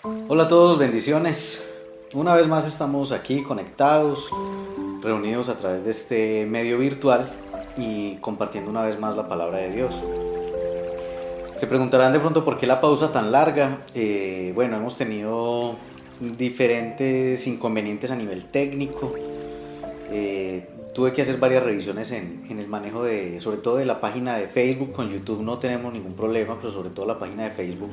Hola a todos, bendiciones. Una vez más estamos aquí conectados, reunidos a través de este medio virtual y compartiendo una vez más la palabra de Dios. Se preguntarán de pronto por qué la pausa tan larga. Bueno, hemos tenido diferentes inconvenientes a nivel técnico. Tuve que hacer varias revisiones en el manejo sobre todo de la página de Facebook. Con YouTube no tenemos ningún problema, pero sobre todo la página de Facebook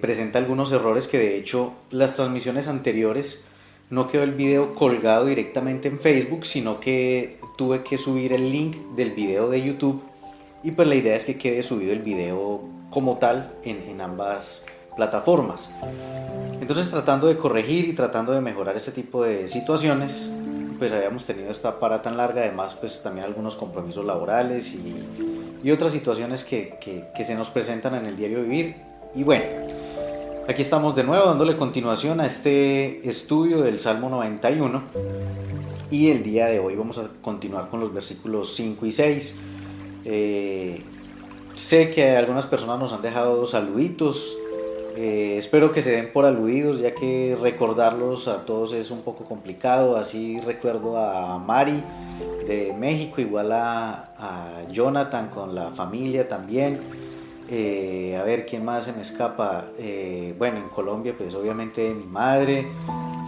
presenta algunos errores que de hecho las transmisiones anteriores no quedó el video colgado directamente en Facebook, sino que tuve que subir el link del video de YouTube y pues la idea es que quede subido el video como tal en ambas plataformas. Entonces tratando de corregir y tratando de mejorar este tipo de situaciones, pues habíamos tenido esta para tan larga, además pues también algunos compromisos laborales y otras situaciones que se nos presentan en el diario vivir. Y bueno, aquí estamos de nuevo dándole continuación a este estudio del Salmo 91 y el día de hoy vamos a continuar con los versículos 5 y 6. Sé que algunas personas nos han dejado saluditos, espero que se den por aludidos, ya que recordarlos a todos es un poco complicado. Así recuerdo a Mari de México, igual a Jonathan con la familia también. A ver, ¿quién más se me escapa? Bueno, en Colombia pues obviamente mi madre,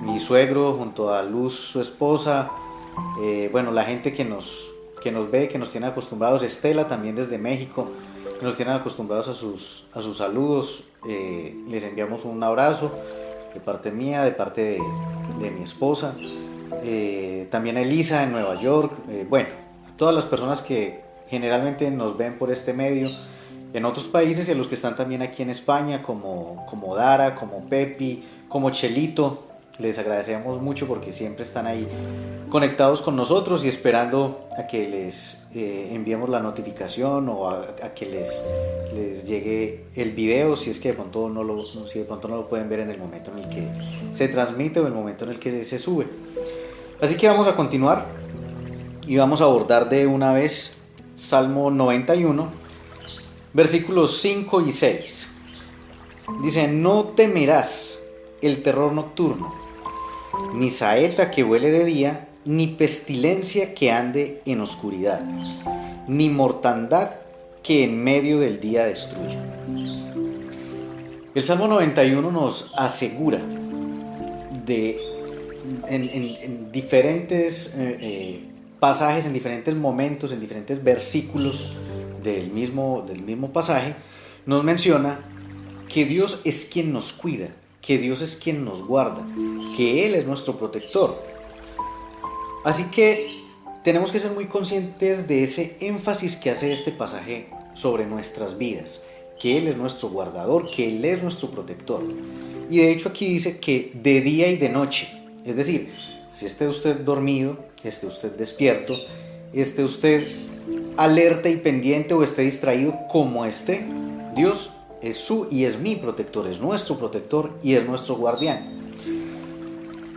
mi suegro junto a Luz, su esposa. Bueno, la gente que nos ve, que nos tiene acostumbrados, Estela también desde México, que nos tienen acostumbrados a sus saludos. Les enviamos un abrazo de parte mía, de parte de mi esposa. También a Elisa en Nueva York. Bueno, a todas las personas que generalmente nos ven por este medio en otros países y a los que están también aquí en España, como Dara, como Pepi, como Chelito. Les agradecemos mucho porque siempre están ahí conectados con nosotros y esperando a que les enviemos la notificación o a que les llegue el video, si es que de pronto si de pronto no lo pueden ver en el momento en el que se transmite o en el momento en el que se sube. Así que vamos a continuar y vamos a abordar de una vez Salmo 91, versículos 5 y 6. Dice: no temerás el terror nocturno, ni saeta que vuele de día, ni pestilencia que ande en oscuridad, ni mortandad que en medio del día destruya. El Salmo 91 nos asegura en diferentes pasajes, en diferentes momentos, en diferentes versículos del mismo pasaje, nos menciona que Dios es quien nos cuida, que Dios es quien nos guarda, que Él es nuestro protector. Así que tenemos que ser muy conscientes de ese énfasis que hace este pasaje sobre nuestras vidas, que Él es nuestro guardador, que Él es nuestro protector. Y de hecho aquí dice que de día y de noche, es decir, si esté usted dormido, esté usted despierto, esté usted alerta y pendiente o esté distraído, como esté, Dios es su y es mi protector, es nuestro protector y es nuestro guardián.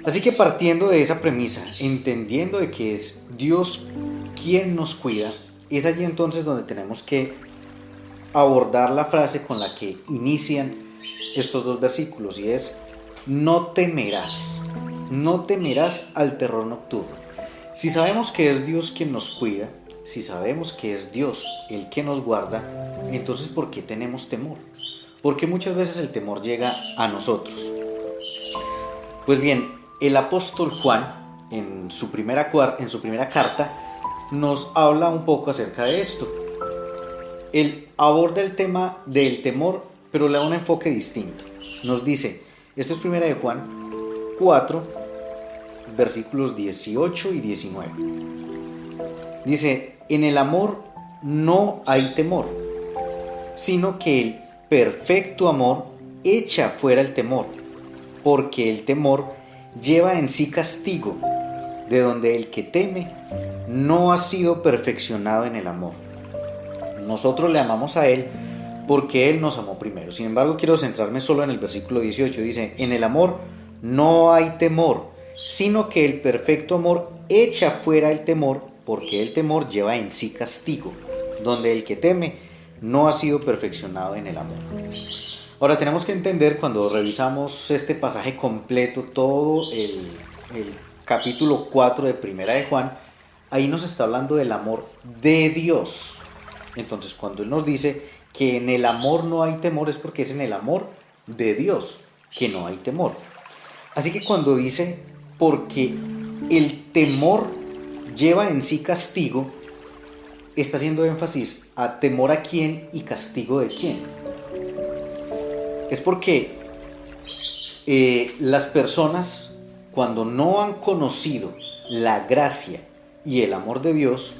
Así que partiendo de esa premisa, entendiendo de que es Dios quien nos cuida, es allí entonces donde tenemos que abordar la frase con la que inician estos dos versículos, y es: no temerás al terror nocturno. Si sabemos que es Dios quien nos cuida, si sabemos que es Dios el que nos guarda, entonces ¿por qué tenemos temor? Porque muchas veces el temor llega a nosotros. Pues bien, el apóstol Juan, en su primera carta, nos habla un poco acerca de esto. Él aborda el tema del temor, pero le da un enfoque distinto. Nos dice, esto es primera de Juan 4, versículos 18 y 19. Dice: en el amor no hay temor, sino que el perfecto amor echa fuera el temor, porque el temor lleva en sí castigo, de donde el que teme no ha sido perfeccionado en el amor. Nosotros le amamos a Él porque Él nos amó primero. Sin embargo, quiero centrarme solo en el versículo 18. Dice: en el amor no hay temor, sino que el perfecto amor echa fuera el temor, porque el temor lleva en sí castigo, donde el que teme no ha sido perfeccionado en el amor. Ahora tenemos que entender cuando revisamos este pasaje completo, todo el capítulo 4 de Primera de Juan, ahí nos está hablando del amor de Dios. Entonces cuando Él nos dice que en el amor no hay temor es porque es en el amor de Dios que no hay temor. Así que cuando dice porque el temor lleva en sí castigo, está haciendo énfasis a temor a quién y castigo de quién. Es porque las personas, cuando no han conocido la gracia y el amor de Dios,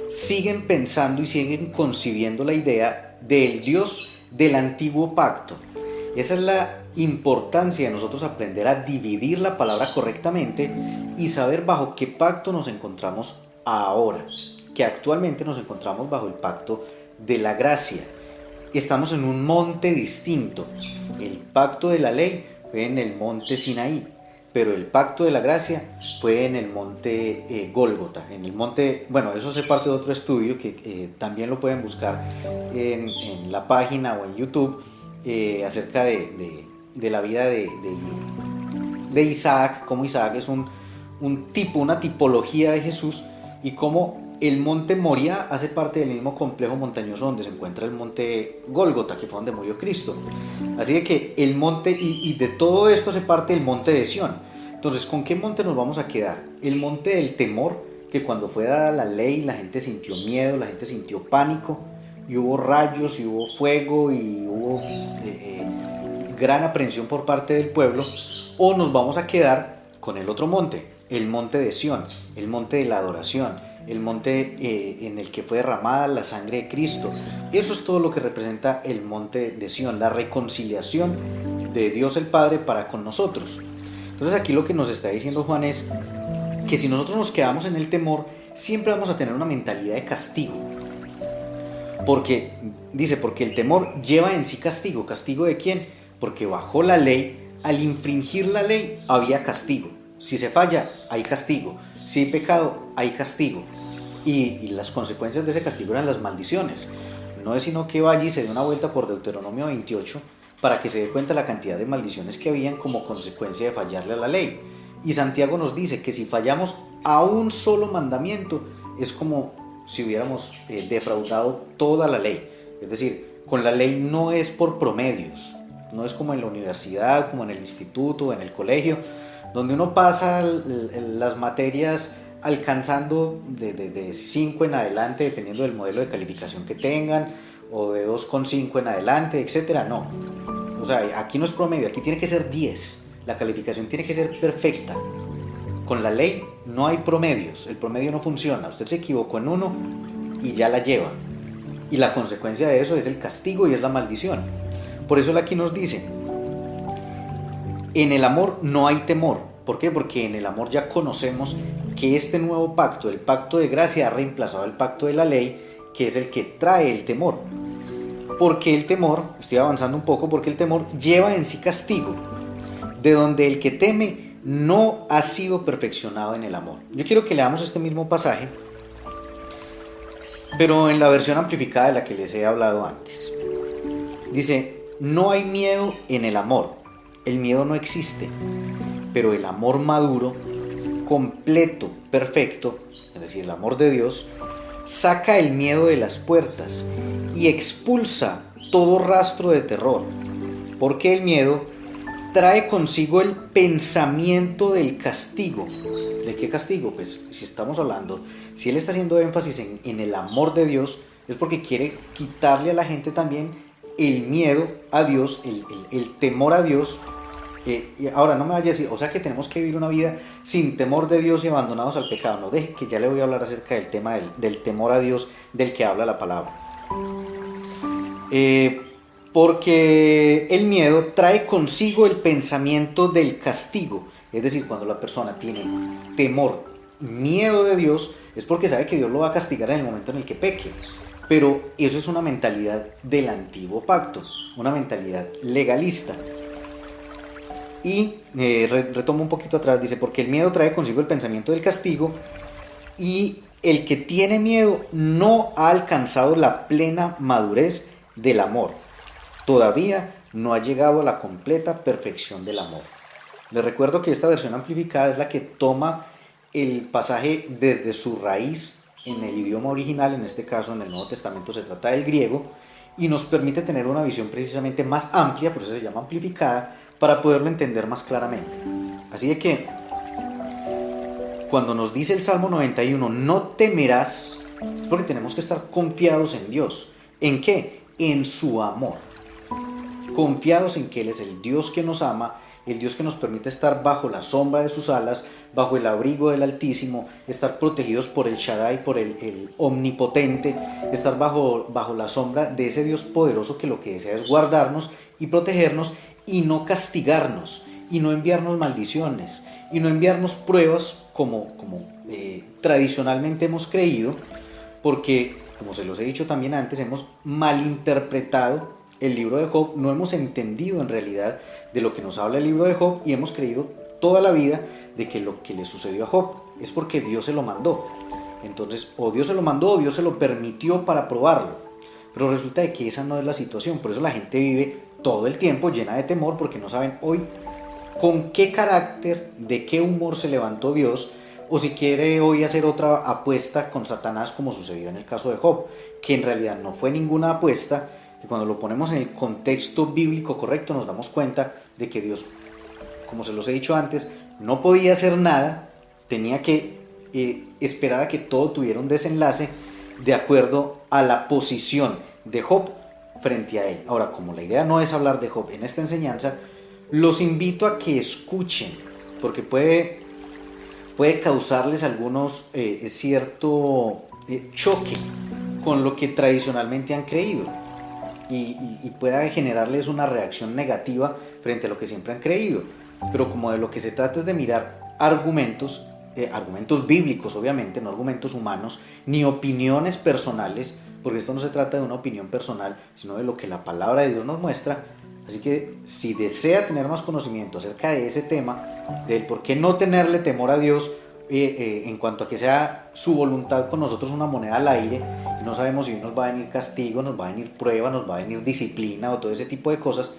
siguen pensando y siguen concibiendo la idea del Dios del antiguo pacto. Esa es la importancia de nosotros aprender a dividir la palabra correctamente y saber bajo qué pacto nos encontramos ahora, que actualmente nos encontramos bajo el pacto de la gracia. Estamos en un monte distinto. El pacto de la ley fue en el monte Sinaí, pero el pacto de la gracia fue en el monte Gólgota, en el monte, bueno, eso hace parte de otro estudio que también lo pueden buscar en la página o en YouTube, acerca de la vida de Isaac, cómo Isaac es un tipo, una tipología de Jesús, y cómo el monte Moria hace parte del mismo complejo montañoso donde se encuentra el monte Gólgota, que fue donde murió Cristo. Así de que el monte, y de todo esto hace parte del monte de Sión. Entonces, ¿con qué monte nos vamos a quedar? El monte del temor, que cuando fue dada la ley la gente sintió miedo, la gente sintió pánico, y hubo rayos, y hubo fuego, y hubo gran aprensión por parte del pueblo. O nos vamos a quedar con el otro monte, el monte de Sión, el monte de la adoración, el monte en el que fue derramada la sangre de Cristo. Eso es todo lo que representa el monte de Sión, la reconciliación de Dios el Padre para con nosotros. Entonces aquí lo que nos está diciendo Juan es que si nosotros nos quedamos en el temor, siempre vamos a tener una mentalidad de castigo. Porque, dice, porque el temor lleva en sí castigo. ¿Castigo de quién? Porque bajo la ley, al infringir la ley, había castigo. Si se falla, hay castigo. Si hay pecado, hay castigo. Y las consecuencias de ese castigo eran las maldiciones. No es sino que vaya y se dé una vuelta por Deuteronomio 28 para que se dé cuenta la cantidad de maldiciones que habían como consecuencia de fallarle a la ley. Y Santiago nos dice que si fallamos a un solo mandamiento, es como si hubiéramos defraudado toda la ley. Es decir, con la ley no es por promedios, no es como en la universidad, como en el instituto, en el colegio, donde uno pasa las materias alcanzando de 5 en adelante, dependiendo del modelo de calificación que tengan, o de 2,5 en adelante, etcétera. No, o sea, aquí no es promedio, aquí tiene que ser 10, la calificación tiene que ser perfecta. Con la ley no hay promedios, el promedio no funciona, usted se equivocó en uno y ya la lleva, y la consecuencia de eso es el castigo y es la maldición. Por eso él aquí nos dice, en el amor no hay temor. ¿Por qué? Porque en el amor ya conocemos que este nuevo pacto, el pacto de gracia, ha reemplazado el pacto de la ley, que es el que trae el temor. Porque el temor, estoy avanzando un poco, porque el temor lleva en sí castigo, de donde el que teme no ha sido perfeccionado en el amor. Yo quiero que leamos este mismo pasaje, pero en la versión amplificada de la que les he hablado antes. Dice, no hay miedo en el amor, el miedo no existe, pero el amor maduro, completo, perfecto, es decir, el amor de Dios, saca el miedo de las puertas y expulsa todo rastro de terror, porque el miedo trae consigo el pensamiento del castigo. ¿De qué castigo? Pues si estamos hablando, si él está haciendo énfasis en el amor de Dios, es porque quiere quitarle a la gente también el miedo a Dios, el temor a Dios. Y ahora no me vaya a decir, o sea que tenemos que vivir una vida sin temor de Dios y abandonados al pecado. No, deje que ya le voy a hablar acerca del tema del temor a Dios del que habla la palabra. Porque el miedo trae consigo el pensamiento del castigo. Es decir, cuando la persona tiene temor, miedo de Dios, es porque sabe que Dios lo va a castigar en el momento en el que peque. Pero eso es una mentalidad del antiguo pacto, una mentalidad legalista. Y retomo un poquito atrás, dice, porque el miedo trae consigo el pensamiento del castigo y el que tiene miedo no ha alcanzado la plena madurez del amor. Todavía no ha llegado a la completa perfección del amor. Les recuerdo que esta versión amplificada es la que toma el pasaje desde su raíz en el idioma original, en este caso en el Nuevo Testamento se trata del griego, y nos permite tener una visión precisamente más amplia, por eso se llama amplificada, para poderlo entender más claramente. Así de que, cuando nos dice el Salmo 91, no temerás, es porque tenemos que estar confiados en Dios. ¿En qué? En su amor. Confiados en que Él es el Dios que nos ama, el Dios que nos permite estar bajo la sombra de sus alas, bajo el abrigo del Altísimo, estar protegidos por el Shaddai, por el Omnipotente, estar bajo la sombra de ese Dios poderoso que lo que desea es guardarnos y protegernos y no castigarnos, y no enviarnos maldiciones, y no enviarnos pruebas como tradicionalmente hemos creído, porque, como se los he dicho también antes, hemos malinterpretado el libro de Job, no hemos entendido en realidad de lo que nos habla el libro de Job y hemos creído toda la vida de que lo que le sucedió a Job es porque Dios se lo mandó. Entonces, o Dios se lo mandó o Dios se lo permitió para probarlo. Pero resulta de que esa no es la situación, por eso la gente vive todo el tiempo llena de temor porque no saben hoy con qué carácter, de qué humor se levantó Dios, o si quiere hoy hacer otra apuesta con Satanás como sucedió en el caso de Job, que en realidad no fue ninguna apuesta, que cuando lo ponemos en el contexto bíblico correcto nos damos cuenta de que Dios, como se los he dicho antes, no podía hacer nada, tenía que esperar a que todo tuviera un desenlace de acuerdo a la posición de Job frente a él. Ahora, como la idea no es hablar de Job en esta enseñanza, los invito a que escuchen, porque puede causarles algunos cierto choque con lo que tradicionalmente han creído. Y pueda generarles una reacción negativa frente a lo que siempre han creído. Pero como de lo que se trata es de mirar argumentos bíblicos obviamente, no argumentos humanos, ni opiniones personales, porque esto no se trata de una opinión personal, sino de lo que la palabra de Dios nos muestra. Así que si desea tener más conocimiento acerca de ese tema, del por qué no tenerle temor a Dios, en cuanto a que sea su voluntad con nosotros una moneda al aire, no sabemos si nos va a venir castigo, nos va a venir prueba, nos va a venir disciplina o todo ese tipo de cosas,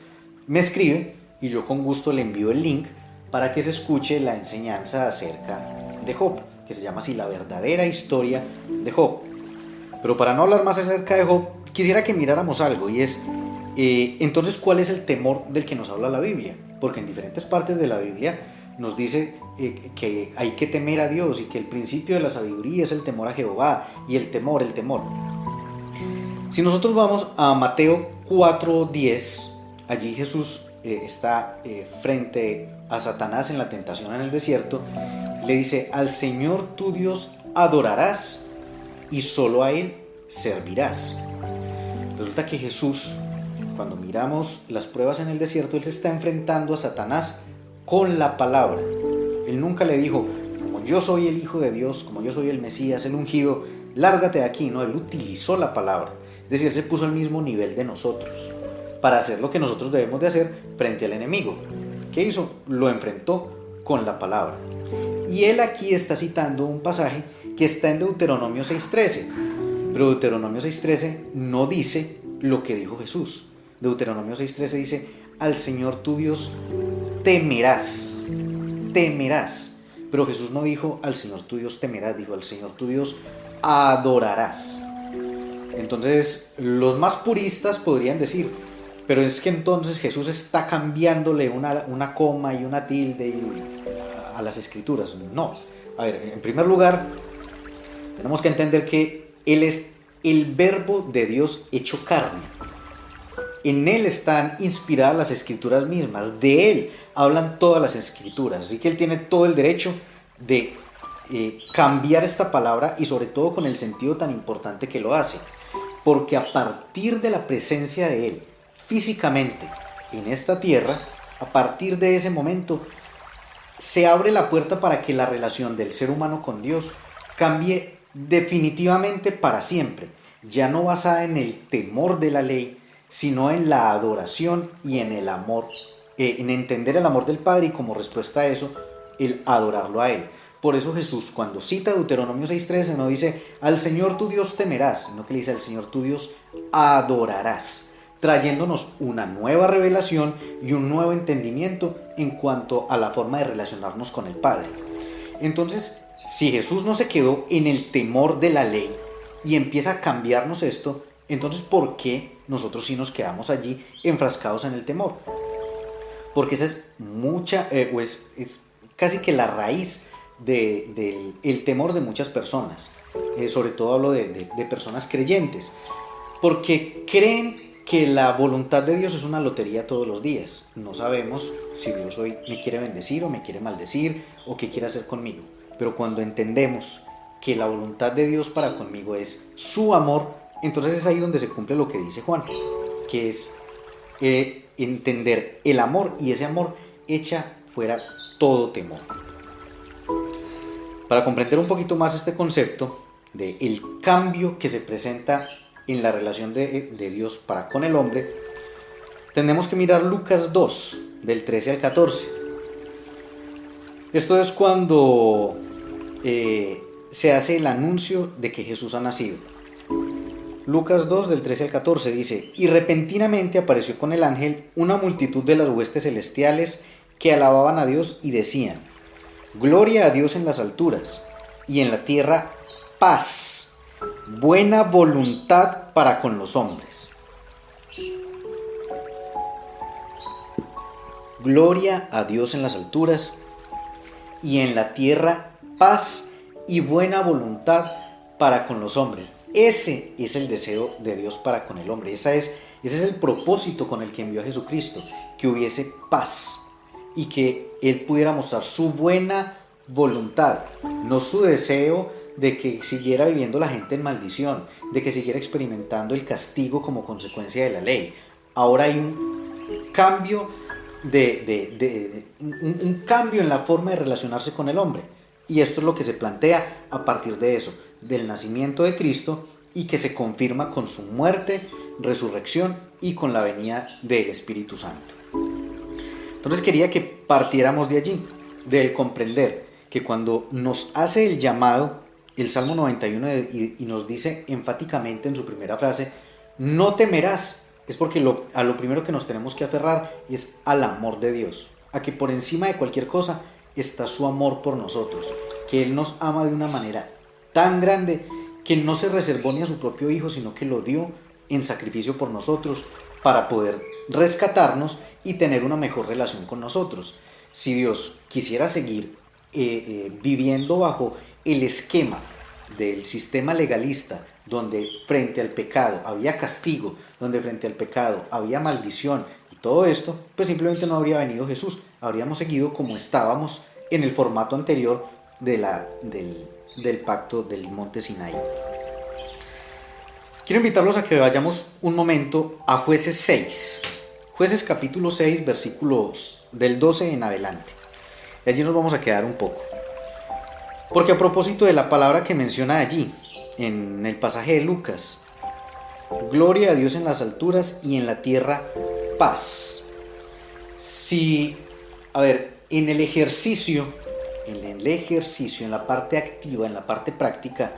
me escribe y yo con gusto le envío el link para que se escuche la enseñanza acerca de Job, que se llama así, la verdadera historia de Job. Pero para no hablar más acerca de Job, quisiera que miráramos algo, y es entonces, ¿cuál es el temor del que nos habla la Biblia? Porque en diferentes partes de la Biblia nos dice que hay que temer a Dios y que el principio de la sabiduría es el temor a Jehová, y el temor. Si nosotros vamos a Mateo 4:10, allí Jesús está frente a Satanás en la tentación en el desierto, le dice: al Señor tu Dios adorarás y solo a Él servirás. Resulta que Jesús, cuando miramos las pruebas en el desierto, Él se está enfrentando a Satanás con la palabra. Él nunca le dijo: como yo soy el Hijo de Dios, como yo soy el Mesías, el ungido, lárgate de aquí. No, Él utilizó la palabra. Es decir, Él se puso al mismo nivel de nosotros para hacer lo que nosotros debemos de hacer frente al enemigo. ¿Qué hizo? Lo enfrentó con la palabra. Y Él aquí está citando un pasaje que está en Deuteronomio 6:13. Pero Deuteronomio 6:13 no dice lo que dijo Jesús. Deuteronomio 6:13 dice: al Señor tu Dios temerás. Pero Jesús no dijo: al Señor tu Dios temerás, dijo: al Señor tu Dios adorarás. Entonces, los más puristas podrían decir: pero es que entonces Jesús está cambiándole una coma y una tilde a las escrituras. No. A ver, en primer lugar, tenemos que entender que Él es el verbo de Dios hecho carne. En Él están inspiradas las escrituras mismas, de Él hablan todas las escrituras, así que Él tiene todo el derecho de cambiar esta palabra, y sobre todo con el sentido tan importante que lo hace, porque a partir de la presencia de Él físicamente en esta tierra, a partir de ese momento se abre la puerta para que la relación del ser humano con Dios cambie definitivamente para siempre, ya no basada en el temor de la ley, sino en la adoración y en el amor, en entender el amor del Padre, y como respuesta a eso, el adorarlo a Él. Por eso Jesús, cuando cita Deuteronomio 6:13, no dice: al Señor tu Dios temerás, sino que le dice: al Señor tu Dios adorarás. trayéndonos una nueva revelación y un nuevo entendimiento en cuanto a la forma de relacionarnos con el Padre. Entonces, si Jesús no se quedó en el temor de la ley y empieza a cambiarnos esto, entonces ¿por qué nosotros sí nos quedamos allí enfrascados en el temor? Porque esa es es casi que la raíz del temor de muchas personas. Sobre todo hablo de personas creyentes, porque creen que la voluntad de Dios es una lotería todos los días. No sabemos si Dios hoy me quiere bendecir o me quiere maldecir o qué quiere hacer conmigo. Pero cuando entendemos que la voluntad de Dios para conmigo es su amor, entonces es ahí donde se cumple lo que dice Juan, que es entender el amor, y ese amor echa fuera todo temor. Para comprender un poquito más este concepto del cambio que se presenta en la relación de Dios para con el hombre, tenemos que mirar Lucas 2, del 13 al 14. Esto es cuando se hace el anuncio de que Jesús ha nacido. Lucas 2, del 13 al 14 dice: y repentinamente apareció con el ángel una multitud de las huestes celestiales que alababan a Dios y decían: gloria a Dios en las alturas, y en la tierra paz, buena voluntad para con los hombres. Gloria a Dios en las alturas, y en la tierra paz y buena voluntad para con los hombres. Ese es el deseo de Dios para con el hombre. Ese es el propósito con el que envió a Jesucristo, que hubiese paz y que Él pudiera mostrar su buena voluntad, no su deseo de que siguiera viviendo la gente en maldición, de que siguiera experimentando el castigo como consecuencia de la ley. Ahora hay un cambio un cambio en la forma de relacionarse con el hombre, y esto es lo que se plantea a partir de eso, del nacimiento de Cristo, y que se confirma con su muerte, resurrección y con la venida del Espíritu Santo. Entonces quería que partiéramos de allí, del comprender que cuando nos hace el llamado el Salmo 91 y nos dice enfáticamente en su primera frase: no temerás, es porque a lo primero que nos tenemos que aferrar es al amor de Dios, a que por encima de cualquier cosa está su amor por nosotros, que Él nos ama de una manera tan grande que no se reservó ni a su propio Hijo, sino que lo dio en sacrificio por nosotros para poder rescatarnos y tener una mejor relación con nosotros. Si Dios quisiera seguir viviendo bajo el esquema del sistema legalista, donde frente al pecado había castigo, donde frente al pecado había maldición y todo esto, pues simplemente no habría venido Jesús. Habríamos seguido como estábamos en el formato anterior del pacto del monte Sinaí. Quiero invitarlos a que vayamos un momento a Jueces 6. Jueces capítulo 6, versículos del 12 en adelante. Y allí nos vamos a quedar un poco. Porque a propósito de la palabra que menciona allí, en el pasaje de Lucas: gloria a Dios en las alturas y en la tierra paz. En el ejercicio, en la parte activa, en la parte práctica,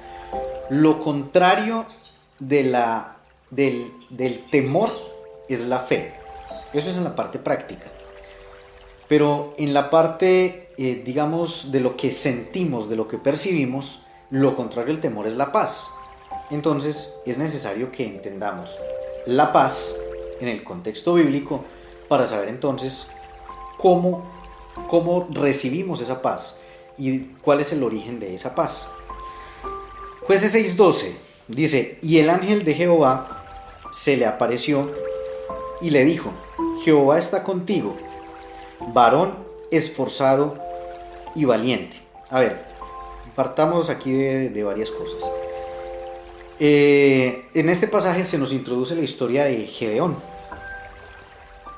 lo contrario del temor es la fe. Eso es en la parte práctica. Pero en la parte, digamos, de lo que sentimos, de lo que percibimos, lo contrario del temor es la paz. Entonces es necesario que entendamos la paz en el contexto bíblico para saber entonces cómo recibimos esa paz y cuál es el origen de esa paz. Jueces 6:12 dice: y el ángel de Jehová se le apareció y le dijo: Jehová está contigo, varón esforzado y valiente. A ver, partamos aquí de varias cosas. En este pasaje se nos introduce la historia de Gedeón.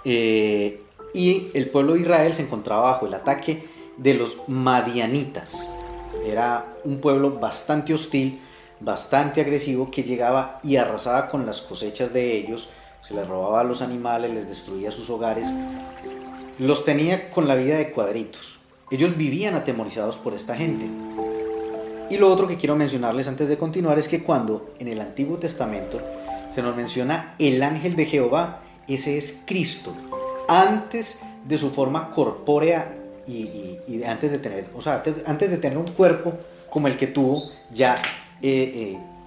Y el pueblo de Israel se encontraba bajo el ataque de los madianitas. Era un pueblo bastante hostil, bastante agresivo, que llegaba y arrasaba con las cosechas de ellos, se les robaba los animales, les destruía sus hogares, los tenía con la vida de cuadritos. Ellos vivían atemorizados por esta gente. Y lo otro que quiero mencionarles antes de continuar es que cuando en el Antiguo Testamento se nos menciona el ángel de Jehová. Ese es Cristo, antes de su forma corpórea y antes de tener, antes de tener un cuerpo como el que tuvo ya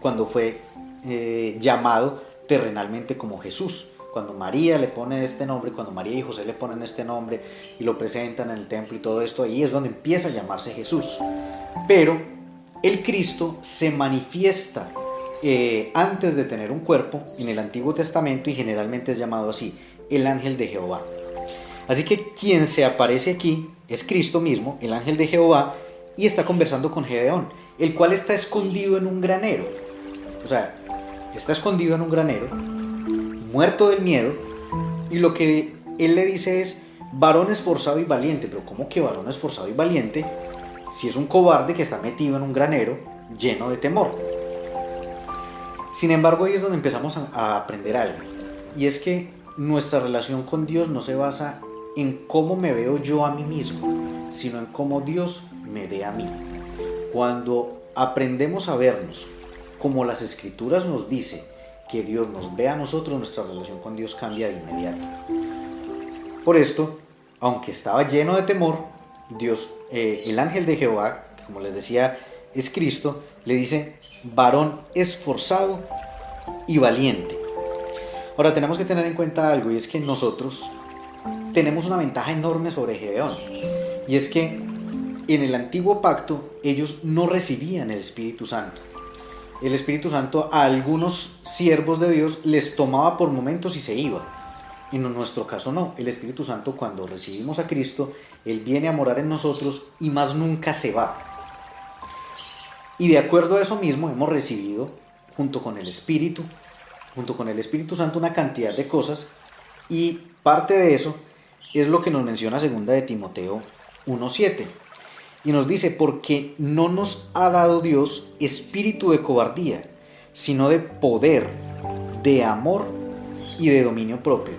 cuando fue llamado terrenalmente como Jesús. Cuando María le pone este nombre, cuando María y José le ponen este nombre y lo presentan en el templo y todo esto, ahí es donde empieza a llamarse Jesús. Pero el Cristo se manifiesta antes de tener un cuerpo en el Antiguo Testamento y generalmente es llamado así, el ángel de Jehová. Así que quien se aparece aquí es Cristo mismo, el ángel de Jehová, y está conversando con Gedeón, el cual está escondido en un granero. O sea, está escondido en un granero, muerto del miedo, y lo que él le dice es: varón esforzado y valiente. Pero ¿cómo que varón esforzado y valiente si es un cobarde que está metido en un granero lleno de temor? Sin embargo, ahí es donde empezamos a aprender algo, y es que nuestra relación con Dios no se basa en cómo me veo yo a mí mismo, sino en cómo Dios me ve a mí. Cuando aprendemos a vernos como las Escrituras nos dice que Dios nos ve a nosotros, nuestra relación con Dios cambia de inmediato. Por esto, aunque estaba lleno de temor, Dios, el ángel de Jehová, que como les decía es Cristo, le dice: varón esforzado y valiente. Ahora tenemos que tener en cuenta algo, y es que nosotros tenemos una ventaja enorme sobre Gedeón, y es que en el antiguo pacto ellos no recibían el Espíritu Santo. El Espíritu Santo a algunos siervos de Dios les tomaba por momentos y se iba. En nuestro caso no. El Espíritu Santo, cuando recibimos a Cristo, Él viene a morar en nosotros y más nunca se va. Y de acuerdo a eso mismo hemos recibido, junto con el Espíritu Santo, una cantidad de cosas, y parte de eso es lo que nos menciona 2 de Timoteo 1:7. Y nos dice: porque no nos ha dado Dios espíritu de cobardía, sino de poder, de amor y de dominio propio.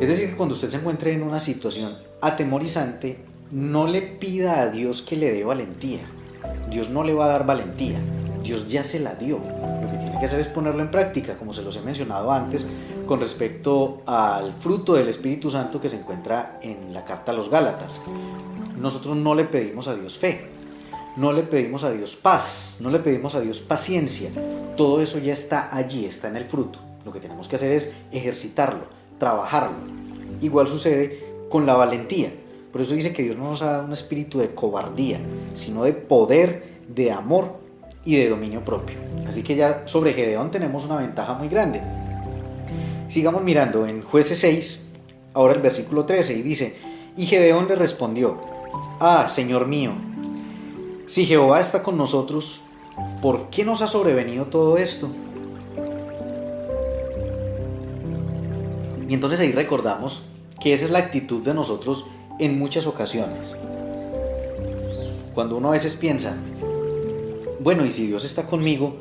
Es decir, que cuando usted se encuentre en una situación atemorizante, no le pida a Dios que le dé valentía. Dios no le va a dar valentía, Dios ya se la dio. Lo que tiene que hacer es ponerlo en práctica, como se los he mencionado antes, con respecto al fruto del Espíritu Santo que se encuentra en la carta a los Gálatas. Nosotros no le pedimos a Dios fe, no le pedimos a Dios paz, no le pedimos a Dios paciencia. Todo eso ya está allí, está en el fruto. Lo que tenemos que hacer es ejercitarlo, trabajarlo. Igual sucede con la valentía. Por eso dice que Dios no nos ha dado un espíritu de cobardía, sino de poder, de amor y de dominio propio. Así que ya sobre Gedeón tenemos una ventaja muy grande. Sigamos mirando en Jueces 6, ahora el versículo 13, y dice: y Gedeón le respondió: ah, Señor mío, si Jehová está con nosotros, ¿por qué nos ha sobrevenido todo esto? Y entonces ahí recordamos que esa es la actitud de nosotros en muchas ocasiones. Cuando uno a veces piensa: bueno, y si Dios está conmigo,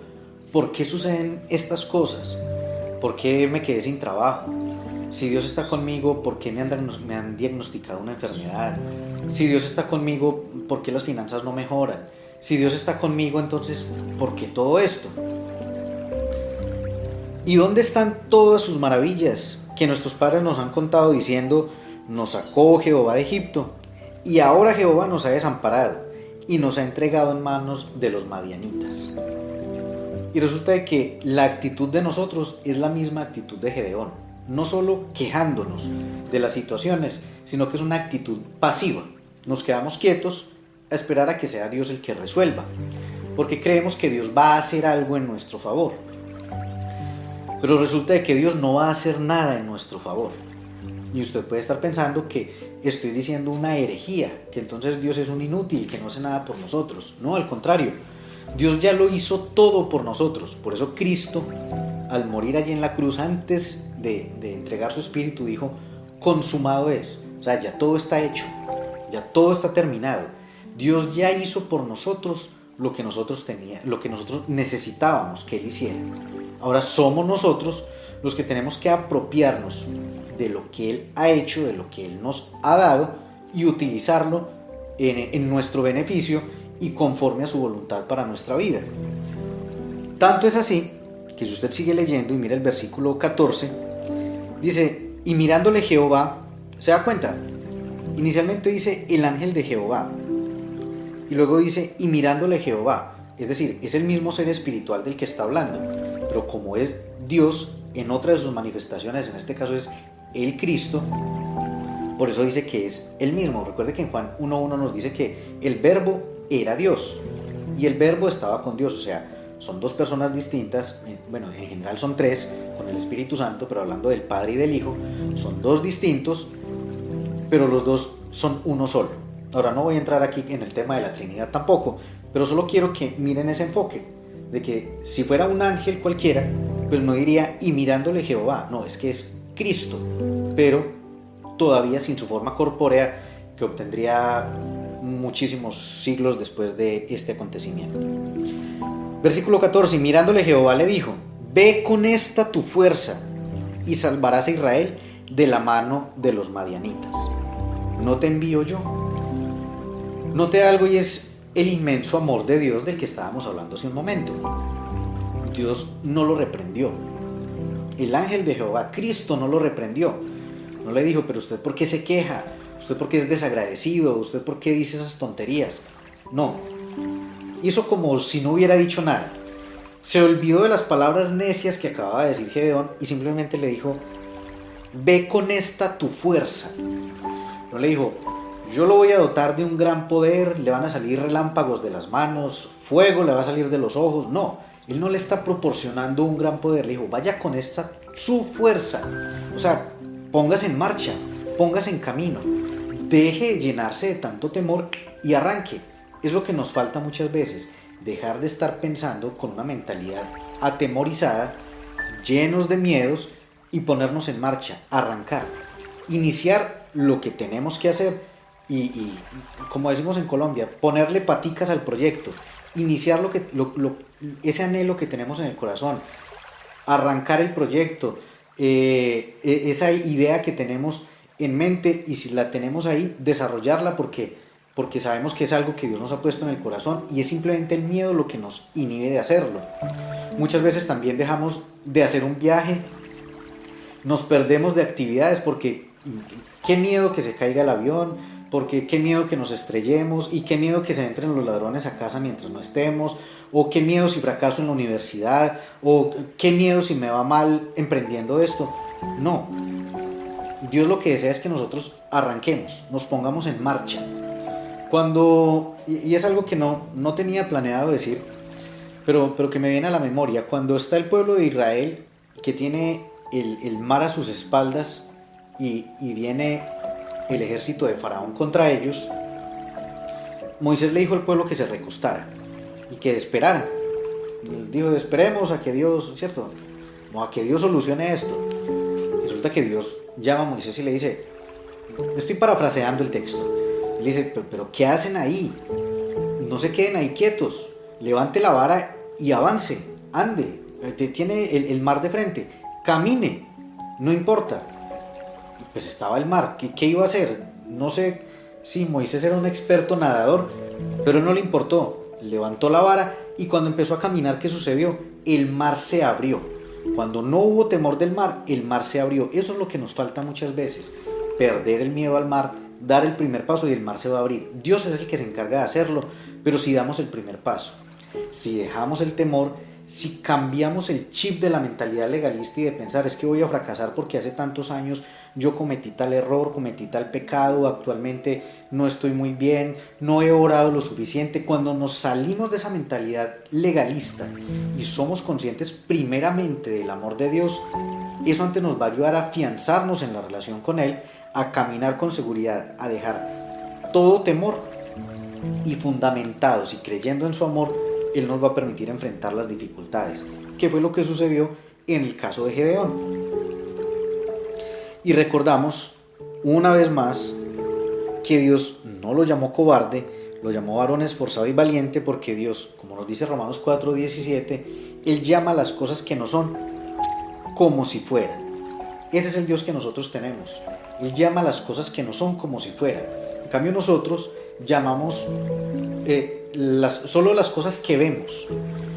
¿por qué suceden estas cosas? ¿Por qué me quedé sin trabajo? Si Dios está conmigo, ¿por qué me han diagnosticado una enfermedad? Si Dios está conmigo, ¿por qué las finanzas no mejoran? Si Dios está conmigo, entonces, ¿por qué todo esto? ¿Y dónde están todas sus maravillas que nuestros padres nos han contado diciendo: nos sacó Jehová de Egipto, y ahora Jehová nos ha desamparado y nos ha entregado en manos de los madianitas? Y resulta de que la actitud de nosotros es la misma actitud de Gedeón, no solo quejándonos de las situaciones, sino que es una actitud pasiva. Nos quedamos quietos a esperar a que sea Dios el que resuelva, porque creemos que Dios va a hacer algo en nuestro favor. Pero resulta de que Dios no va a hacer nada en nuestro favor. Y usted puede estar pensando que estoy diciendo una herejía, que entonces Dios es un inútil, que no hace nada por nosotros. No, al contrario, Dios ya lo hizo todo por nosotros. Por eso Cristo, al morir allí en la cruz, antes de entregar su espíritu, dijo: consumado es. O sea, ya todo está hecho, ya todo está terminado. Dios ya hizo por nosotros lo que nosotros necesitábamos que Él hiciera. Ahora somos nosotros los que tenemos que apropiarnos de lo que Él ha hecho, de lo que Él nos ha dado, y utilizarlo en nuestro beneficio y conforme a su voluntad para nuestra vida. Tanto es así que si usted sigue leyendo y mira el versículo 14, dice, y mirándole Jehová, ¿se da cuenta? Inicialmente dice el ángel de Jehová, y luego dice, y mirándole Jehová, es decir, es el mismo ser espiritual del que está hablando, pero como es Dios en otra de sus manifestaciones, en este caso es el Cristo, por eso dice que es el mismo. Recuerde que en Juan 1.1 nos dice que el verbo era Dios y el verbo estaba con Dios, o sea, son dos personas distintas, bueno, en general son tres con el Espíritu Santo, pero hablando del Padre y del Hijo, son dos distintos, pero los dos son uno solo. Ahora no voy a entrar aquí en el tema de la Trinidad tampoco, pero solo quiero que miren ese enfoque, de que si fuera un ángel cualquiera, pues no diría, y mirándole Jehová, no, es que es Cristo, pero todavía sin su forma corpórea, que obtendría muchísimos siglos después de este acontecimiento. Versículo 14, y mirándole Jehová le dijo, ve con esta tu fuerza y salvarás a Israel de la mano de los madianitas. ¿No te envío yo? Note algo, y es el inmenso amor de Dios del que estábamos hablando hace un momento. Dios no lo reprendió. El ángel de Jehová, Cristo, no lo reprendió. No le dijo, pero usted ¿por qué se queja? ¿Usted por qué es desagradecido? ¿Usted por qué dice esas tonterías? No. Hizo como si no hubiera dicho nada. Se olvidó de las palabras necias que acababa de decir Gedeón y simplemente le dijo, ve con esta tu fuerza. No le dijo, yo lo voy a dotar de un gran poder, le van a salir relámpagos de las manos, fuego le va a salir de los ojos. No, él no le está proporcionando un gran poder. Le dijo, vaya con esta su fuerza. O sea, póngase en marcha, póngase en camino. Deje de llenarse de tanto temor y arranque. Es lo que nos falta muchas veces, dejar de estar pensando con una mentalidad atemorizada, llenos de miedos, y ponernos en marcha, arrancar, iniciar lo que tenemos que hacer y como decimos en Colombia, ponerle paticas al proyecto, iniciar ese anhelo que tenemos en el corazón, arrancar el proyecto, esa idea que tenemos en mente, y si la tenemos ahí, desarrollarla porque sabemos que es algo que Dios nos ha puesto en el corazón, y es simplemente el miedo lo que nos inhibe de hacerlo. Muchas veces también dejamos de hacer un viaje, nos perdemos de actividades porque qué miedo que se caiga el avión, porque qué miedo que nos estrellemos, y qué miedo que se entren los ladrones a casa mientras no estemos, o qué miedo si fracaso en la universidad, o qué miedo si me va mal emprendiendo esto. No, Dios lo que desea es que nosotros arranquemos, nos pongamos en marcha. Y es algo que no tenía planeado decir, pero que me viene a la memoria, cuando está el pueblo de Israel que tiene el mar a sus espaldas y viene el ejército de Faraón contra ellos, Moisés le dijo al pueblo que se recostara y que esperaran. Dijo, esperemos a que Dios, ¿cierto? No, a que Dios solucione esto. Y resulta que Dios llama a Moisés y le dice, estoy parafraseando el texto, le dice, pero ¿qué hacen ahí? No se queden ahí quietos, levante la vara y avance, ande, tiene el mar de frente, camine, no importa. Pues estaba el mar, ¿qué iba a hacer? No sé si Moisés era un experto nadador, pero no le importó, levantó la vara, y cuando empezó a caminar, ¿qué sucedió? El mar se abrió. Cuando no hubo temor del mar, el mar se abrió. Eso es lo que nos falta muchas veces, perder el miedo al mar, dar el primer paso y el mar se va a abrir. Dios es el que se encarga de hacerlo, pero si damos el primer paso, si dejamos el temor, si cambiamos el chip de la mentalidad legalista y de pensar, es que voy a fracasar porque hace tantos años yo cometí tal error, cometí tal pecado, actualmente no estoy muy bien, no he orado lo suficiente. Cuando nos salimos de esa mentalidad legalista y somos conscientes primeramente del amor de Dios, eso antes nos va a ayudar a afianzarnos en la relación con Él, a caminar con seguridad, a dejar todo temor, y fundamentados y creyendo en su amor, Él nos va a permitir enfrentar las dificultades, que fue lo que sucedió en el caso de Gedeón. Y recordamos una vez más que Dios no lo llamó cobarde, lo llamó varón esforzado y valiente, porque Dios, como nos dice Romanos 4:17, Él llama las cosas que no son como si fueran. Ese es el Dios que nosotros tenemos. Él llama las cosas que no son como si fueran. En cambio nosotros llamamos solo las cosas que vemos,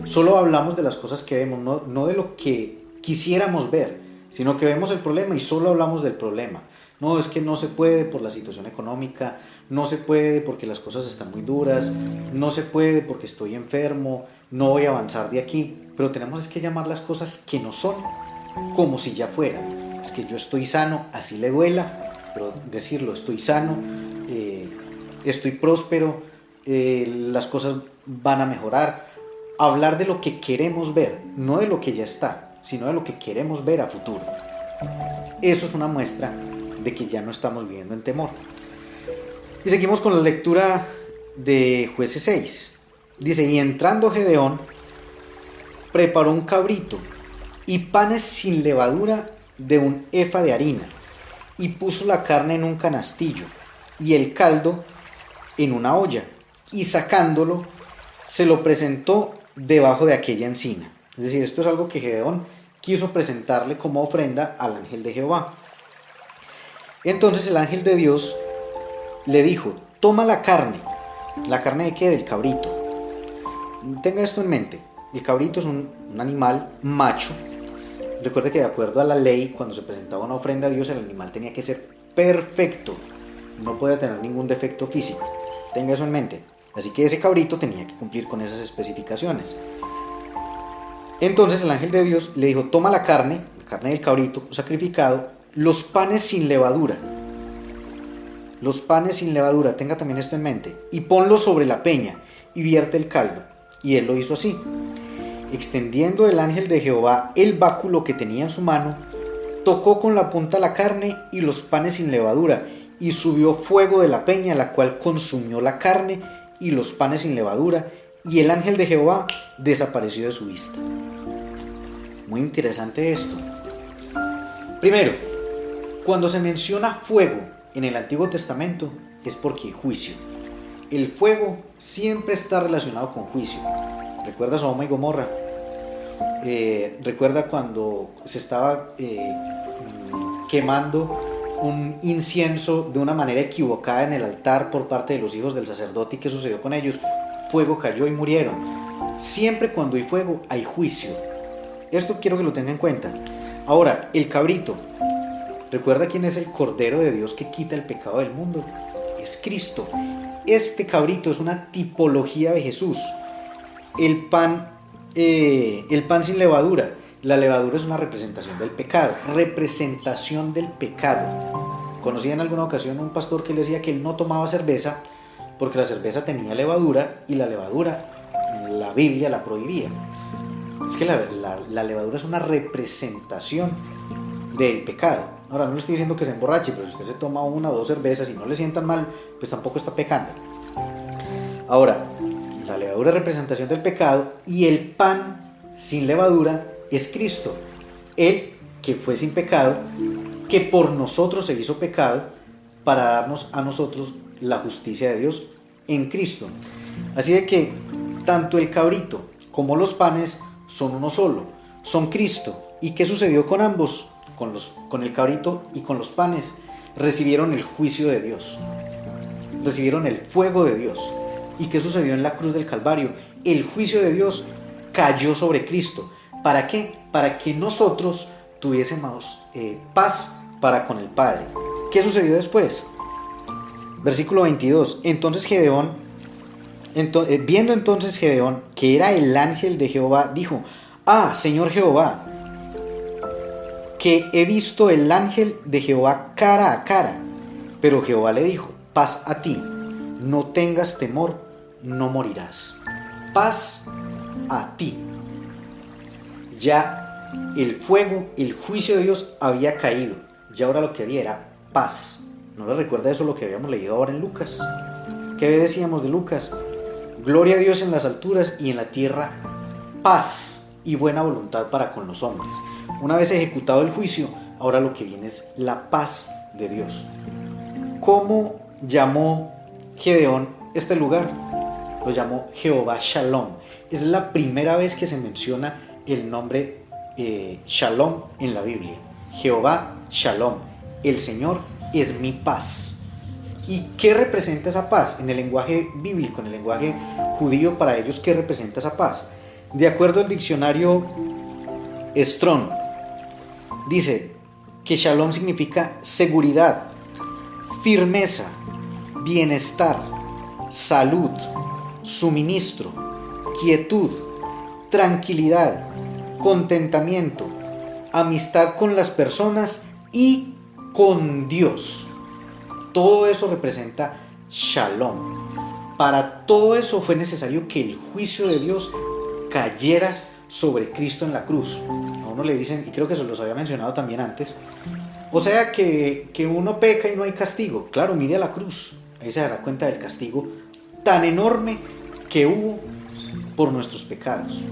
solo hablamos de las cosas que vemos, no de lo que quisiéramos ver, sino que vemos el problema y solo hablamos del problema. No, es que no se puede por la situación económica, no se puede porque las cosas están muy duras, no se puede porque estoy enfermo, no voy a avanzar de aquí, pero tenemos que llamar las cosas que no son como si ya fueran. Es que yo estoy sano, así le duela, pero decirlo, estoy sano, estoy próspero, las cosas van a mejorar. Hablar de lo que queremos ver, no de lo que ya está, sino de lo que queremos ver a futuro. Eso es una muestra de que ya no estamos viviendo en temor. Y seguimos con la lectura de Jueces 6. Dice, y entrando Gedeón, preparó un cabrito y panes sin levadura de un efa de harina, y puso la carne en un canastillo y el caldo en una olla, y sacándolo se lo presentó debajo de aquella encina. Es decir, esto es algo que Gedeón quiso presentarle como ofrenda al ángel de Jehová. Entonces el ángel de Dios le dijo, toma la carne de qué, del cabrito. Tenga esto en mente, el cabrito es un animal macho. Recuerde que de acuerdo a la ley, cuando se presentaba una ofrenda a Dios, el animal tenía que ser perfecto, no podía tener ningún defecto físico. Tenga eso en mente. Así que ese cabrito tenía que cumplir con esas especificaciones. Entonces el ángel de Dios le dijo, toma la carne del cabrito sacrificado, los panes sin levadura, tenga también esto en mente, y ponlos sobre la peña y vierte el caldo. Y él lo hizo así. Extendiendo el ángel de Jehová el báculo que tenía en su mano, tocó con la punta la carne y los panes sin levadura, y subió fuego de la peña, la cual consumió la carne y los panes sin levadura, y el ángel de Jehová desapareció de su vista. Muy interesante esto. Primero, cuando se menciona fuego en el Antiguo Testamento es porque hay juicio. El fuego siempre está relacionado con juicio. ¿Recuerda Sodoma y Gomorra? ¿Recuerda cuando se estaba quemando un incienso de una manera equivocada en el altar por parte de los hijos del sacerdote? ¿Y qué sucedió con ellos? Fuego cayó y murieron. Siempre cuando hay fuego hay juicio. Esto quiero que lo tenga en cuenta. Ahora, el cabrito. ¿Recuerda quién es el Cordero de Dios que quita el pecado del mundo? Es Cristo. Este cabrito es una tipología de Jesús. El pan sin levadura. La levadura es una representación del pecado. Representación del pecado. Conocí en alguna ocasión un pastor que decía que él no tomaba cerveza porque la cerveza tenía levadura y la levadura la Biblia la prohibía. Es que la levadura es una representación del pecado. Ahora, no le estoy diciendo que se emborrache, pero si usted se toma una o dos cervezas y no le sientan mal, pues tampoco está pecando. Ahora, la levadura es representación del pecado y el pan sin levadura es Cristo. Él que fue sin pecado, que por nosotros se hizo pecado para darnos a nosotros la justicia de Dios en Cristo. Así de que tanto el cabrito como los panes son uno solo, son Cristo. ¿Y qué sucedió con ambos? Con el cabrito y con los panes recibieron el juicio de Dios, recibieron el fuego de Dios. ¿Y qué sucedió en la cruz del Calvario? El juicio de Dios cayó sobre Cristo. ¿Para qué? Para que nosotros tuviésemos paz para con el Padre. ¿Qué sucedió después? Versículo 22. Entonces Gedeón, viendo entonces Gedeón que era el ángel de Jehová, dijo: Ah, Señor Jehová, que he visto el ángel de Jehová cara a cara. Pero Jehová le dijo: Paz a ti, no tengas temor, no morirás. Paz a ti. Ya el fuego, el juicio de Dios había caído. Ya ahora lo que había era paz. ¿No le recuerda eso lo que habíamos leído ahora en Lucas? ¿Qué decíamos de Lucas? Gloria a Dios en las alturas y en la tierra paz y buena voluntad para con los hombres. Una vez ejecutado el juicio, ahora lo que viene es la paz de Dios. ¿Cómo llamó Gedeón este lugar? Lo llamó Jehová Shalom. Es la primera vez que se menciona el nombre Shalom en la Biblia. Jehová Shalom. El Señor es mi paz. ¿Y qué representa esa paz? En el lenguaje bíblico, en el lenguaje judío para ellos, ¿qué representa esa paz? De acuerdo al diccionario Strong, dice que Shalom significa seguridad, firmeza, bienestar, salud, suministro, quietud, tranquilidad, contentamiento, amistad con las personas y con Dios. Todo eso representa Shalom. Para todo eso fue necesario que el juicio de Dios cayera sobre Cristo en la cruz. A uno le dicen, y creo que se los había mencionado también antes, o sea que uno peca y no hay castigo. Claro, mire a la cruz, ahí se dará cuenta del castigo tan enorme que hubo por nuestros pecados.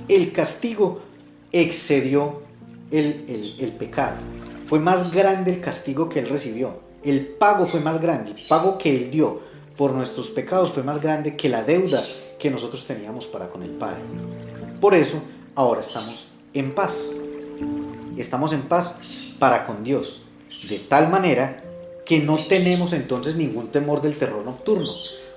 El castigo excedió el pecado. Fue más grande el castigo que él recibió. El pago fue más grande. El pago que él dio por nuestros pecados fue más grande que la deuda que nosotros teníamos para con el Padre. Por eso, ahora estamos en paz. Estamos en paz para con Dios. De tal manera que no tenemos entonces ningún temor del terror nocturno.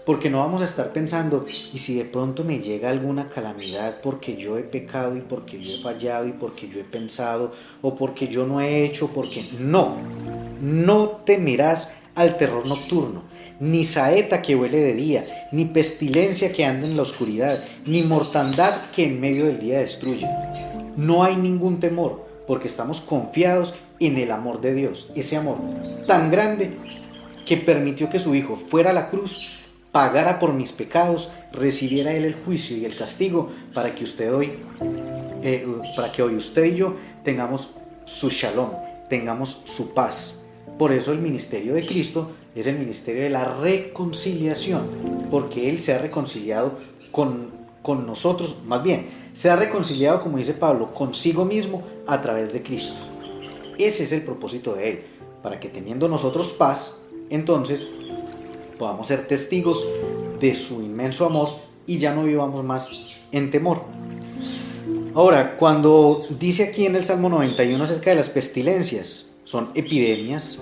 Porque no vamos a estar pensando, y si de pronto me llega alguna calamidad porque yo he pecado y porque yo he fallado y porque yo he pensado o porque yo no he hecho, porque no temerás al terror nocturno, ni saeta que huele de día, ni pestilencia que anda en la oscuridad, ni mortandad que en medio del día destruye. No hay ningún temor porque estamos confiados en el amor de Dios, ese amor tan grande que permitió que su Hijo fuera a la cruz, pagara por mis pecados, recibiera Él el juicio y el castigo para que hoy usted y yo tengamos su shalom, tengamos su paz. Por eso el ministerio de Cristo es el ministerio de la reconciliación, porque Él se ha reconciliado con nosotros, más bien, se ha reconciliado, como dice Pablo, consigo mismo a través de Cristo. Ese es el propósito de Él, para que teniendo nosotros paz, entonces podamos ser testigos de su inmenso amor y ya no vivamos más en temor. Ahora, cuando dice aquí en el Salmo 91 acerca de las pestilencias, son epidemias,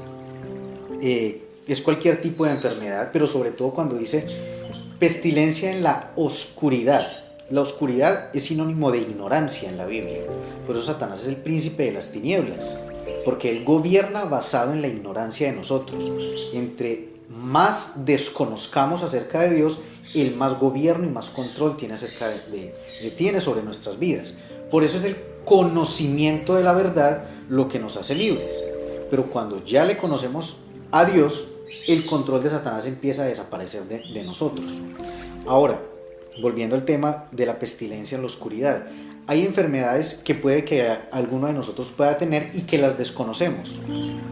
es cualquier tipo de enfermedad, pero sobre todo cuando dice pestilencia en la oscuridad. La oscuridad es sinónimo de ignorancia en la Biblia, por eso Satanás es el príncipe de las tinieblas, porque él gobierna basado en la ignorancia de nosotros. Entre más desconozcamos acerca de Dios, el más gobierno y más control tiene tiene sobre nuestras vidas. Por eso es el conocimiento de la verdad lo que nos hace libres. Pero cuando ya le conocemos a Dios, el control de Satanás empieza a desaparecer de nosotros. Ahora, volviendo al tema de la pestilencia en la oscuridad, hay enfermedades que puede que alguno de nosotros pueda tener y que las desconocemos,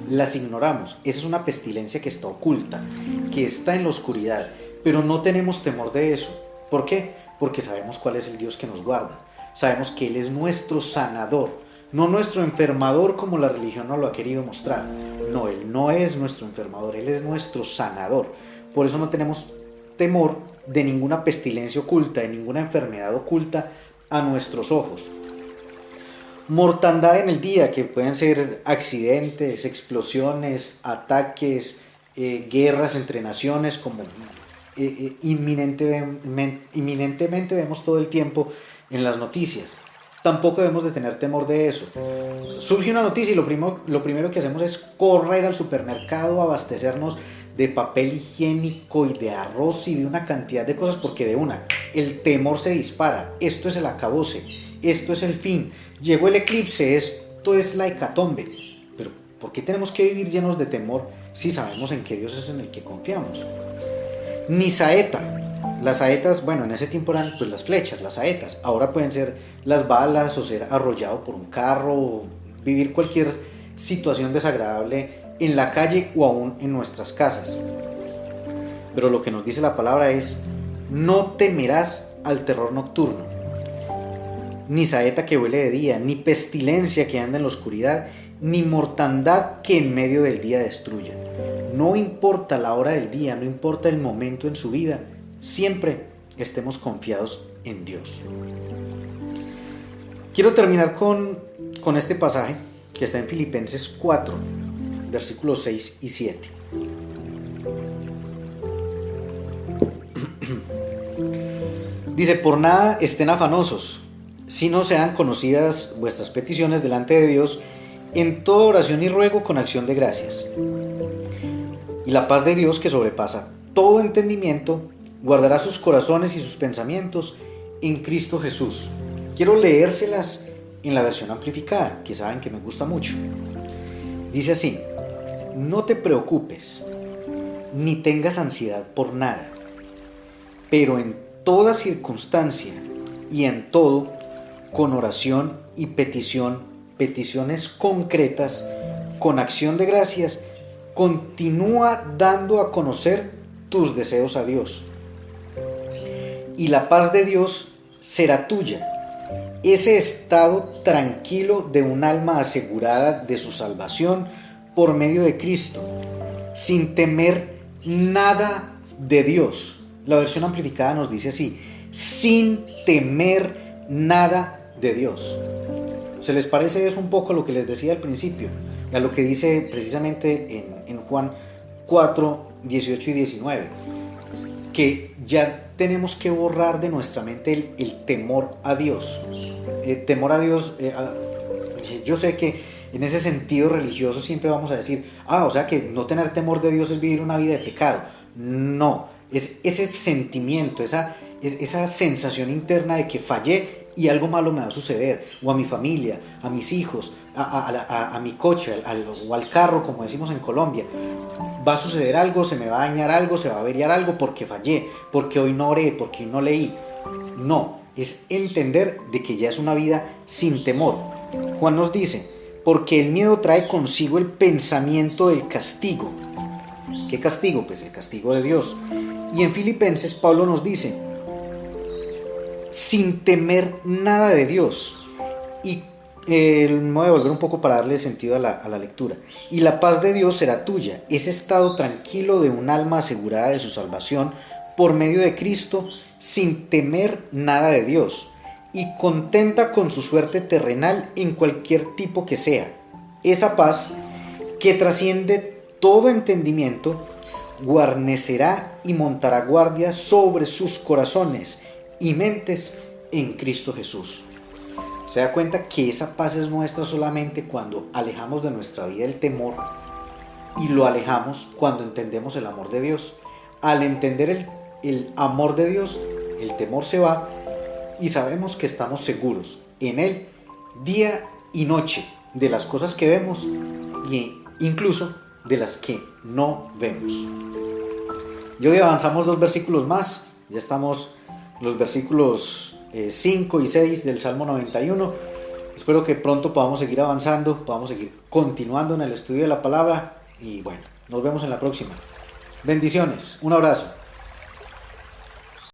las ignoramos. Esa es una pestilencia que está oculta, que está en la oscuridad, pero no tenemos temor de eso. ¿Por qué? Porque sabemos cuál es el Dios que nos guarda. Sabemos que Él es nuestro sanador, no nuestro enfermador como la religión nos lo ha querido mostrar. No, Él no es nuestro enfermador, Él es nuestro sanador. Por eso no tenemos temor de ninguna pestilencia oculta, de ninguna enfermedad oculta a nuestros ojos. Mortandad en el día, que pueden ser accidentes, explosiones, ataques, guerras entre naciones, como inminentemente vemos todo el tiempo en las noticias. Tampoco debemos de tener temor de eso. Surge una noticia y lo primero que hacemos es correr al supermercado, abastecernos de papel higiénico y de arroz y de una cantidad de cosas, porque el temor se dispara. Esto es el acabose, esto es el fin, llegó el eclipse, esto es la hecatombe. Pero ¿por qué tenemos que vivir llenos de temor si sabemos en qué Dios es en el que confiamos? Ni saeta. Las saetas, bueno, en ese tiempo eran pues las flechas, las saetas. Ahora pueden ser las balas o ser arrollado por un carro o vivir cualquier situación desagradable en la calle o aún en nuestras casas. Pero lo que nos dice la palabra es: no temerás al terror nocturno, ni saeta que huele de día, ni pestilencia que anda en la oscuridad, ni mortandad que en medio del día destruya. No importa la hora del día, no importa el momento en su vida, siempre estemos confiados en Dios. Quiero terminar con este pasaje que está en Filipenses 4, versículos 6 y 7. Dice, por nada estén afanosos, sino sean conocidas vuestras peticiones delante de Dios en toda oración y ruego con acción de gracias. Y la paz de Dios, que sobrepasa todo entendimiento, guardará sus corazones y sus pensamientos en Cristo Jesús. Quiero leérselas en la versión amplificada, que saben que me gusta mucho. Dice así: no te preocupes, ni tengas ansiedad por nada, pero en toda circunstancia y en todo, con oración y peticiones concretas, con acción de gracias, continúa dando a conocer tus deseos a Dios. Y la paz de Dios será tuya, ese estado tranquilo de un alma asegurada de su salvación por medio de Cristo, sin temer nada de Dios. La versión amplificada nos dice así: sin temer nada de Dios. ¿Se les parece eso un poco a lo que les decía al principio? A lo que dice precisamente en Juan 4, 18 y 19. Que ya tenemos que borrar de nuestra mente el temor a Dios. Temor a Dios, yo sé que en ese sentido religioso siempre vamos a decir, o sea que no tener temor de Dios es vivir una vida de pecado. No, es ese sentimiento, esa sensación interna de que fallé y algo malo me va a suceder, o a mi familia, a mis hijos, a mi coche, o al carro, como decimos en Colombia. Va a suceder algo, se me va a dañar algo, se va a averiar algo porque fallé, porque hoy no oré, porque hoy no leí. No, es entender de que ya es una vida sin temor. Juan nos dice, porque el miedo trae consigo el pensamiento del castigo. ¿Qué castigo? Pues el castigo de Dios. Y en Filipenses Pablo nos dice, sin temer nada de Dios. Y me voy a volver un poco para darle sentido a la lectura. Y la paz de Dios será tuya, ese estado tranquilo de un alma asegurada de su salvación por medio de Cristo, sin temer nada de Dios, y contenta con su suerte terrenal en cualquier tipo que sea. Esa paz que trasciende todo entendimiento, guarnecerá y montará guardia sobre sus corazones y mentes en Cristo Jesús. Se da cuenta que esa paz es nuestra solamente cuando alejamos de nuestra vida el temor, y lo alejamos cuando entendemos el amor de Dios. Al entender el amor de Dios, el temor se va y sabemos que estamos seguros en Él día y noche, de las cosas que vemos e incluso de las que no vemos. Y hoy avanzamos 2 versículos más, ya estamos en los versículos 5 y 6 del Salmo 91. Espero que pronto podamos seguir avanzando, podamos seguir continuando en el estudio de la palabra, y bueno, nos vemos en la próxima. Bendiciones, un abrazo.